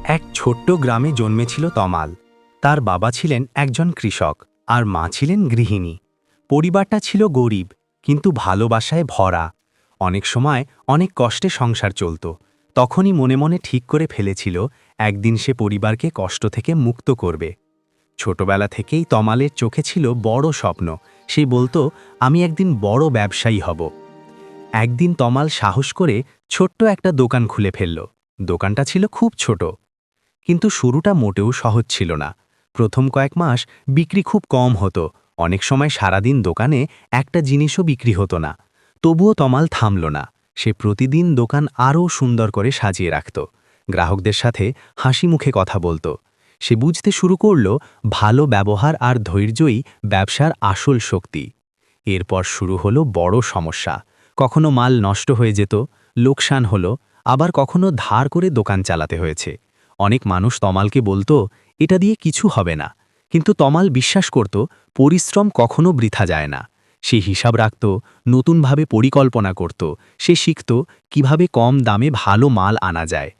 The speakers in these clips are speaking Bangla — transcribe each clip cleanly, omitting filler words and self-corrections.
এক ছোট্ট গ্রামে জন্মেছিল তমাল। তার বাবা ছিলেন একজন কৃষক আর মা ছিলেন গৃহিণী। পরিবারটা ছিল গরিব, কিন্তু ভালোবাসায় ভরা। অনেক সময় অনেক কষ্টে সংসার চলত। তখনই মনে মনে ঠিক করে ফেলেছিল একদিন সে পরিবারকে কষ্ট থেকে মুক্ত করবে। ছোটবেলা থেকেই তমালের চোখে ছিল বড় স্বপ্ন। সে বলতো, আমি একদিন বড় ব্যবসায়ী হব। একদিন তমাল সাহস করে ছোট্ট একটা দোকান খুলে ফেলল। দোকানটা ছিল খুব ছোট, কিন্তু শুরুটা মোটেও সহজ ছিল না। প্রথম কয়েক মাস বিক্রি খুব কম হতো। অনেক সময় সারাদিন দোকানে একটা জিনিসও বিক্রি হতো না। তবুও তমাল থামল না। সে প্রতিদিন দোকান আরও সুন্দর করে সাজিয়ে রাখত, গ্রাহকদের সাথে হাসি মুখে কথা বলতো। সে বুঝতে শুরু করল, ভালো ব্যবহার আর ধৈর্যই ব্যবসার আসল শক্তি। এরপর শুরু হলো বড় সমস্যা। কখনো মাল নষ্ট হয়ে যেত, লোকসান হলো, আবার কখনো ধার করে দোকান চালাতে হয়েছে। অনেক মানুষ তমালকে বলতো, এটা দিয়ে কিছু হবে না। কিন্তু তমাল বিশ্বাস করত, পরিশ্রম কখনো বৃথা যায় না। সে হিসাব রাখত, নতুনভাবে পরিকল্পনা করত। সে শিখত কিভাবে কম দামে ভালো মাল আনা যায়।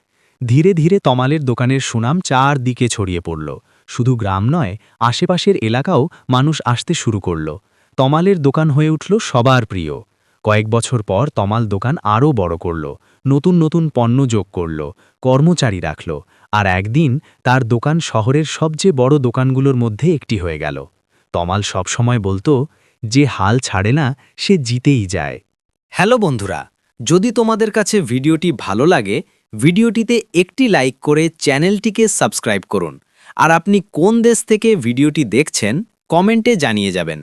ধীরে ধীরে তমালের দোকানের সুনাম চারদিকে ছড়িয়ে পড়ল। শুধু গ্রাম নয়, আশেপাশের এলাকাও মানুষ আসতে শুরু করল। তমালের দোকান হয়ে উঠল সবার প্রিয়। কয়েক বছর পর তমাল দোকান আরও বড় করল, নতুন নতুন পণ্য যোগ করল, কর্মচারী রাখল, আর একদিন তার দোকান শহরের সবচেয়ে বড় দোকানগুলোর মধ্যে একটি হয়ে গেল। তমাল সবসময় বলতো, যে হাল ছাড়ে না সে জিতেই যায়। হ্যালো বন্ধুরা, যদি তোমাদের কাছে ভিডিওটি ভালো লাগে, ভিডিওটিতে একটি লাইক করে চ্যানেলটিকে সাবস্ক্রাইব করুন। আর আপনি কোন দেশ থেকে ভিডিওটি দেখছেন কমেন্টে জানিয়ে যাবেন।